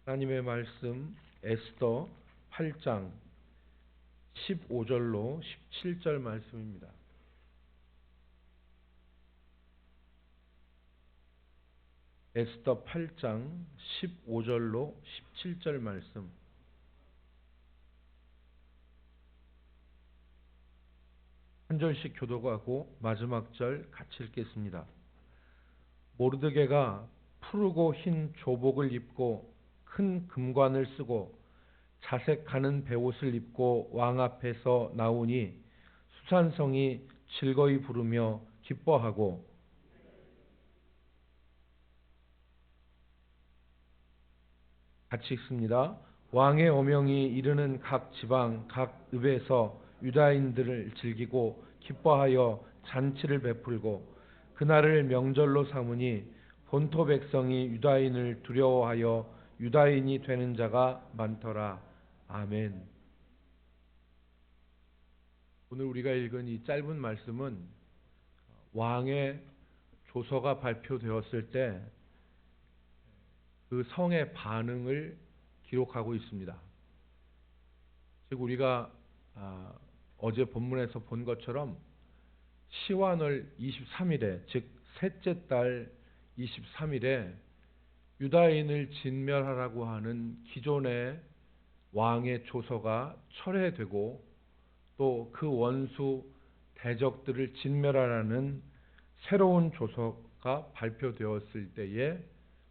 하나님의 말씀 에스더 8장 15절로 17절 말씀입니다. 에스더 8장 15절로 17절 말씀. 한 절씩 교독하고 마지막 절 같이 읽겠습니다. 모르드게가 푸르고 흰 조복을 입고 큰 금관을 쓰고 자색 가는 베옷을 입고 왕 앞에서 나오니 수산성이 즐거이 부르며 기뻐하고 같이 읽습니다. 왕의 어명이 이르는 각 지방 각 읍에서 유다인들을 즐기고 기뻐하여 잔치를 베풀고 그날을 명절로 삼으니 본토 백성이 유다인을 두려워하여 유다인이 되는 자가 많더라. 아멘. 오늘 우리가 읽은 이 짧은 말씀은 왕의 조서가 발표되었을 때 그 성의 반응을 기록하고 있습니다. 즉 우리가 어제 본문에서 본 것처럼 시완월 23일에 즉 셋째 달 23일에 유다인을 진멸하라고 하는 기존의 왕의 조서가 철회되고 또 그 원수 대적들을 진멸하라는 새로운 조서가 발표되었을 때의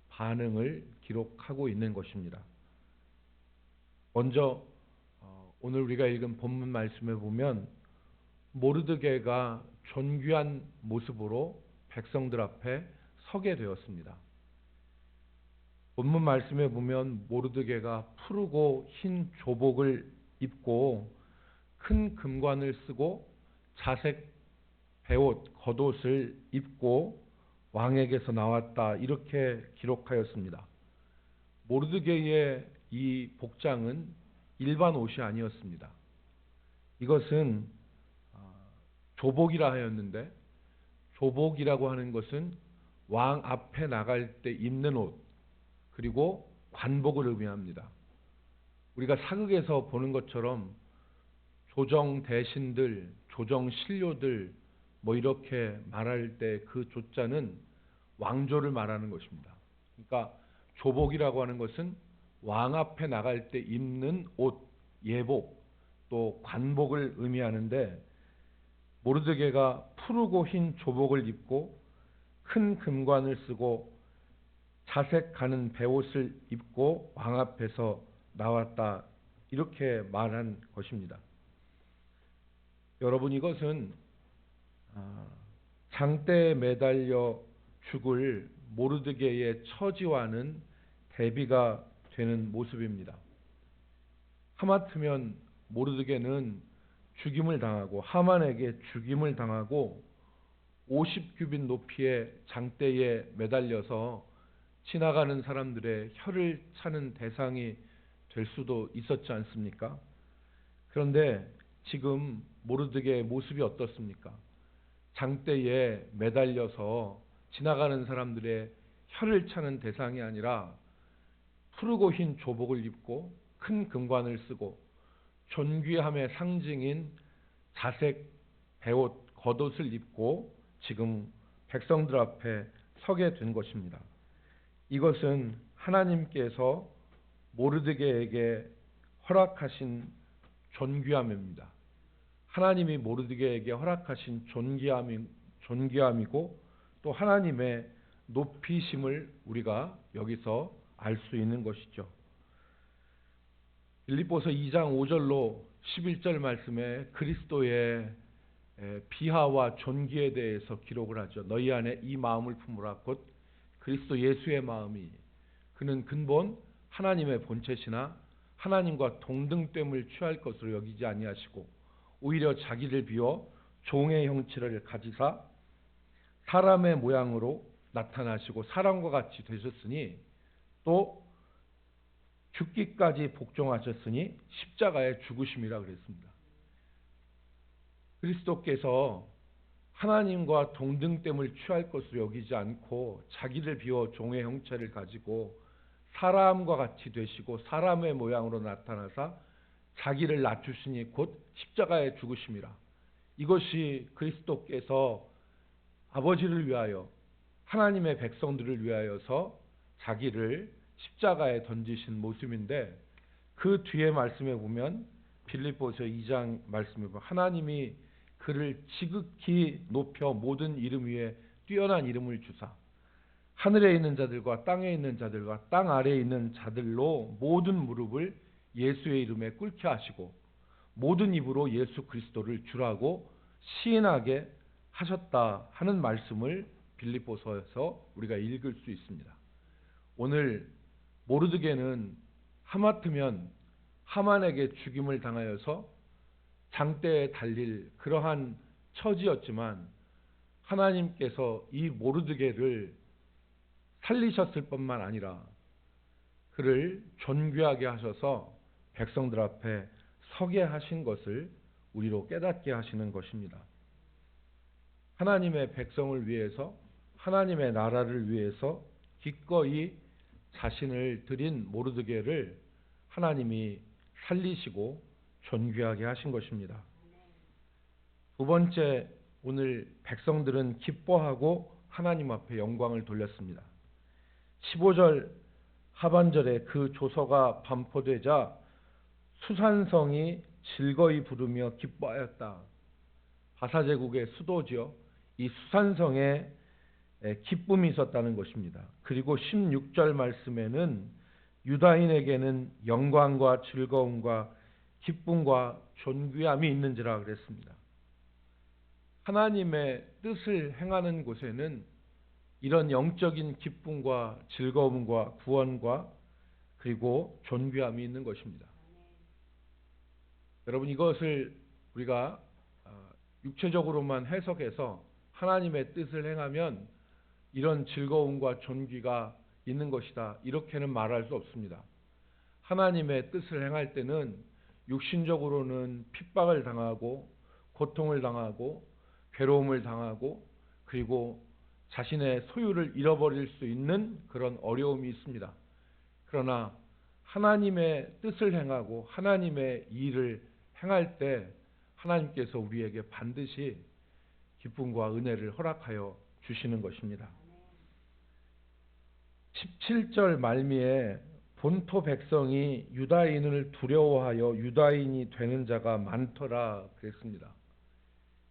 반응을 기록하고 있는 것입니다. 먼저 오늘 우리가 읽은 본문 말씀에 보면 모르드게가 존귀한 모습으로 백성들 앞에 서게 되었습니다. 본문 말씀에 보면 모르드게가 푸르고 흰 조복을 입고 큰 금관을 쓰고 자색 베옷 겉옷을 입고 왕에게서 나왔다 이렇게 기록하였습니다. 모르드게의 이 복장은 일반 옷이 아니었습니다. 이것은 조복이라 하였는데 조복이라고 하는 것은 왕 앞에 나갈 때 입는 옷 그리고 관복을 의미합니다. 우리가 사극에서 보는 것처럼 조정 대신들, 조정 신료들 이렇게 말할 때 그 조자는 왕조를 말하는 것입니다. 그러니까 조복이라고 하는 것은 왕 앞에 나갈 때 입는 옷, 예복, 또 관복을 의미하는데 모르드게가 푸르고 흰 조복을 입고 큰 금관을 쓰고 자색 가는 베옷을 입고 왕 앞에서 나왔다 이렇게 말한 것입니다. 여러분 이것은 장대에 매달려 죽을 모르드게의 처지와는 대비가 되는 모습입니다. 하마터면 모르드게는 죽임을 당하고 하만에게 죽임을 당하고 50규빗 높이의 장대에 매달려서 지나가는 사람들의 혀를 차는 대상이 될 수도 있었지 않습니까? 그런데 지금 모르드게의 모습이 어떻습니까? 장대에 매달려서 지나가는 사람들의 혀를 차는 대상이 아니라 푸르고 흰 조복을 입고 큰 금관을 쓰고 존귀함의 상징인 자색 베옷 겉옷을 입고 지금 백성들 앞에 서게 된 것입니다. 이것은 하나님께서 모르드게에게 허락하신 존귀함입니다. 하나님이 모르드게에게 허락하신 존귀함이고 또 하나님의 높이심을 우리가 여기서 알 수 있는 것이죠. 빌립보서 2장 5절로 11절 말씀에 그리스도의 비하와 존귀에 대해서 기록을 하죠. 너희 안에 이 마음을 품으라 곧 그리스도 예수의 마음이 그는 근본 하나님의 본체시나 하나님과 동등됨을 취할 것으로 여기지 아니하시고 오히려 자기를 비워 종의 형체를 가지사 사람의 모양으로 나타나시고 사람과 같이 되셨으니 또 죽기까지 복종하셨으니 십자가에 죽으심이라 그랬습니다. 그리스도께서 하나님과 동등됨을 취할 것으로 여기지 않고 자기를 비워 종의 형체를 가지고 사람과 같이 되시고 사람의 모양으로 나타나사 자기를 낮추시니 곧 십자가에 죽으심이라. 이것이 그리스도께서 아버지를 위하여 하나님의 백성들을 위하여서 자기를 십자가에 던지신 모습인데, 그 뒤에 말씀에 보면 빌립보서 2장 말씀에 보면 하나님이 그를 지극히 높여 모든 이름 위에 뛰어난 이름을 주사 하늘에 있는 자들과 땅에 있는 자들과 땅 아래에 있는 자들로 모든 무릎을 예수의 이름에 꿇게 하시고 모든 입으로 예수 그리스도를 주라고 시인하게 하셨다 하는 말씀을 빌립보서에서 우리가 읽을 수 있습니다. 오늘 모르드게는 하마터면 하만에게 죽임을 당하여서 장대에 달릴 그러한 처지였지만 하나님께서 이 모르드게를 살리셨을 뿐만 아니라 그를 존귀하게 하셔서 백성들 앞에 서게 하신 것을 우리로 깨닫게 하시는 것입니다. 하나님의 백성을 위해서, 하나님의 나라를 위해서 기꺼이 자신을 드린 모르드게를 하나님이 살리시고 존귀하게 하신 것입니다. 두 번째, 오늘 백성들은 기뻐하고 하나님 앞에 영광을 돌렸습니다. 15절 하반절에 그 조서가 반포되자 수산성이 즐거이 부르며 기뻐하였다. 바사제국의 수도지요. 이 수산성에 기쁨이 있었다는 것입니다. 그리고 16절 말씀에는 유다인에게는 영광과 즐거움과 기쁨과 존귀함이 있는지라 그랬습니다. 하나님의 뜻을 행하는 곳에는 이런 영적인 기쁨과 즐거움과 구원과 그리고 존귀함이 있는 것입니다. 여러분, 이것을 우리가 육체적으로만 해석해서 하나님의 뜻을 행하면 이런 즐거움과 존귀가 있는 것이다, 이렇게는 말할 수 없습니다. 하나님의 뜻을 행할 때는 육신적으로는 핍박을 당하고 고통을 당하고 괴로움을 당하고 그리고 자신의 소유를 잃어버릴 수 있는 그런 어려움이 있습니다. 그러나 하나님의 뜻을 행하고 하나님의 일을 행할 때 하나님께서 우리에게 반드시 기쁨과 은혜를 허락하여 주시는 것입니다. 17절 말미에 본토 백성이 유다인을 두려워하여 유다인이 되는 자가 많더라 그랬습니다.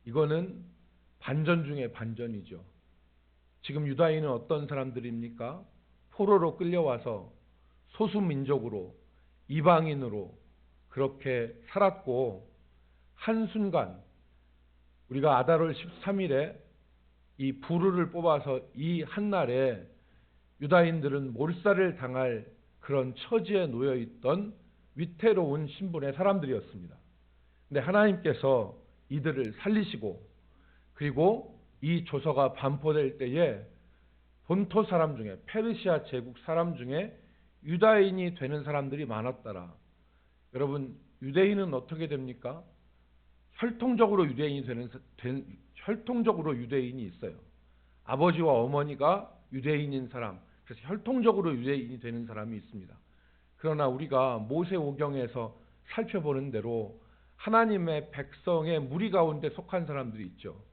이거는 반전 중에 반전이죠. 지금 유다인은 어떤 사람들입니까? 포로로 끌려와서 소수민족으로 이방인으로 그렇게 살았고, 한순간 우리가 아달월 13일에 이 부르를 뽑아서 이 한날에 유다인들은 몰살을 당할 그런 처지에 놓여 있던 위태로운 신분의 사람들이었습니다. 근데 하나님께서 이들을 살리시고, 그리고 이 조서가 반포될 때에 본토 사람 중에, 페르시아 제국 사람 중에 유다인이 되는 사람들이 많았더라. 여러분, 유대인은 어떻게 됩니까? 혈통적으로 유대인이 있어요. 아버지와 어머니가 유대인인 사람, 그래서 혈통적으로 유대인이 되는 사람이 있습니다. 그러나 우리가 모세오경에서 살펴보는 대로 하나님의 백성의 무리 가운데 속한 사람들이 있죠.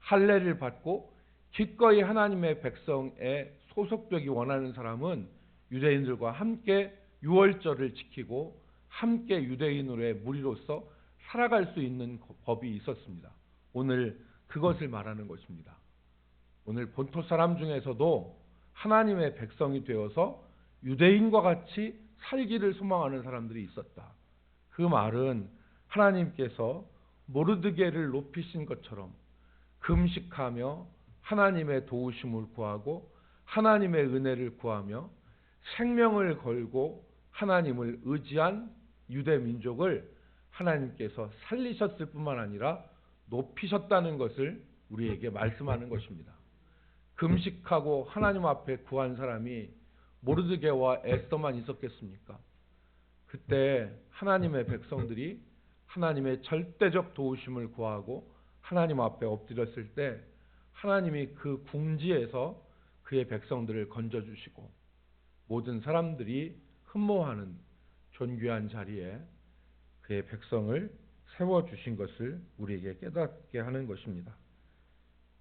할례를 받고 기꺼이 하나님의 백성에 소속되기 원하는 사람은 유대인들과 함께 유월절을 지키고 함께 유대인으로의 무리로서 살아갈 수 있는 법이 있었습니다. 오늘 그것을 말하는 것입니다. 오늘 본토 사람 중에서도 하나님의 백성이 되어서 유대인과 같이 살기를 소망하는 사람들이 있었다. 그 말은 하나님께서 모르드게를 높이신 것처럼 금식하며 하나님의 도우심을 구하고 하나님의 은혜를 구하며 생명을 걸고 하나님을 의지한 유대 민족을 하나님께서 살리셨을 뿐만 아니라 높이셨다는 것을 우리에게 말씀하는 것입니다. 금식하고 하나님 앞에 구한 사람이 모르드게와 에스더만 있었겠습니까? 그때 하나님의 백성들이 하나님의 절대적 도우심을 구하고 하나님 앞에 엎드렸을 때 하나님이 그 궁지에서 그의 백성들을 건져주시고 모든 사람들이 흠모하는 존귀한 자리에 그의 백성을 세워주신 것을 우리에게 깨닫게 하는 것입니다.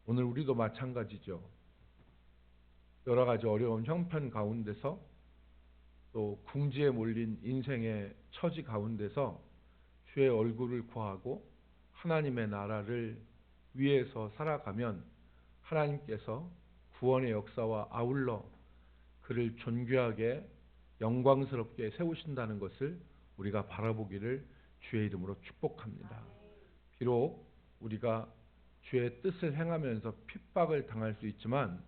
오늘 우리도 마찬가지죠. 여러 가지 어려운 형편 가운데서 또 궁지에 몰린 인생의 처지 가운데서 주의 얼굴을 구하고 하나님의 나라를 위해서 살아가면 하나님께서 구원의 역사와 아울러 그를 존귀하게 영광스럽게 세우신다는 것을 우리가 바라보기를 주의 이름으로 축복합니다. 비록 우리가 주의 뜻을 행하면서 핍박을 당할 수 있지만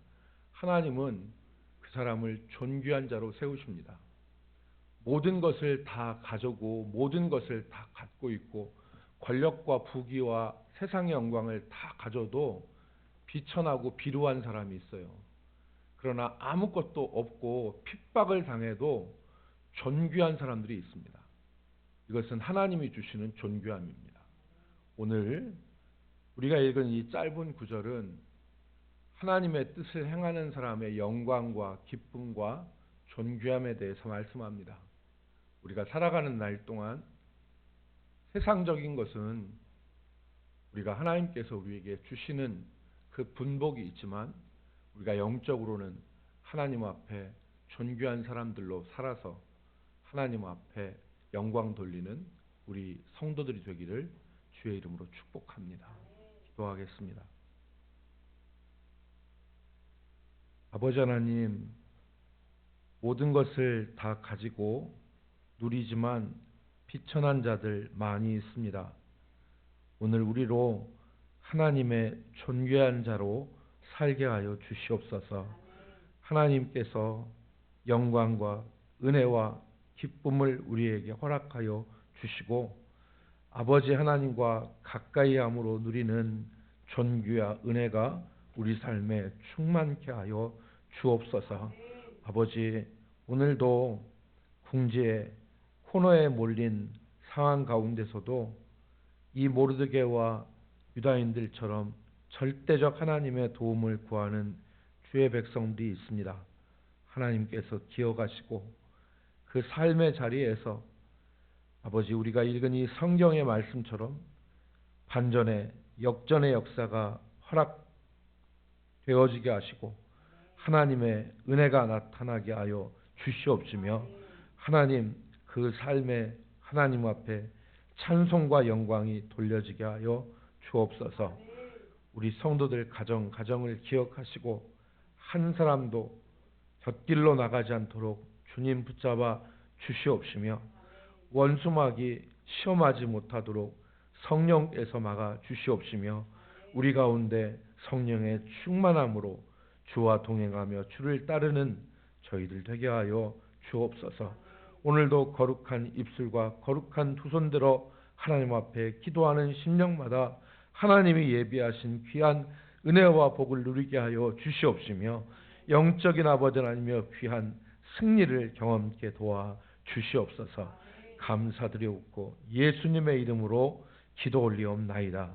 하나님은 그 사람을 존귀한 자로 세우십니다. 모든 것을 다 가지고 모든 것을 다 갖고 있고 권력과 부귀와 세상의 영광을 다 가져도 비천하고 비루한 사람이 있어요. 그러나 아무것도 없고 핍박을 당해도 존귀한 사람들이 있습니다. 이것은 하나님이 주시는 존귀함입니다. 오늘 우리가 읽은 이 짧은 구절은 하나님의 뜻을 행하는 사람의 영광과 기쁨과 존귀함에 대해서 말씀합니다. 우리가 살아가는 날 동안 세상적인 것은 우리가 하나님께서 우리에게 주시는 그 분복이 있지만 우리가 영적으로는 하나님 앞에 존귀한 사람들로 살아서 하나님 앞에 영광 돌리는 우리 성도들이 되기를 주의 이름으로 축복합니다. 기도하겠습니다. 아버지 하나님, 모든 것을 다 가지고 누리지만 비천한 자들 많이 있습니다. 오늘 우리로 하나님의 존귀한 자로 살게 하여 주시옵소서. 하나님께서 영광과 은혜와 기쁨을 우리에게 허락하여 주시고 아버지 하나님과 가까이 함으로 누리는 존귀와 은혜가 우리 삶에 충만케 하여 주옵소서. 아버지, 오늘도 궁지에 코너에 몰린 상황 가운데서도 이 모르드게와 유다인들처럼 절대적 하나님의 도움을 구하는 주의 백성들이 있습니다. 하나님께서 기억하시고 그 삶의 자리에서 아버지, 우리가 읽은 이 성경의 말씀처럼 반전의 역전의 역사가 허락되어지게 하시고 하나님의 은혜가 나타나게 하여 주시옵시며 하나님, 그 삶에 하나님 앞에 찬송과 영광이 돌려지게 하여 주옵소서. 우리 성도들 가정을 기억하시고 한 사람도 곁길로 나가지 않도록 주님 붙잡아 주시옵시며 원수막이 시험하지 못하도록 성령께서 막아 주시옵시며 우리 가운데 성령의 충만함으로 주와 동행하며 주를 따르는 저희들 되게 하여 주옵소서. 오늘도 거룩한 입술과 거룩한 두 손 들어 하나님 앞에 기도하는 심령마다 하나님이 예비하신 귀한 은혜와 복을 누리게 하여 주시옵시며 영적인 아버지 하나님이여 귀한 승리를 경험케 도와 주시옵소서. 감사드리옵고 예수님의 이름으로 기도 올리옵나이다.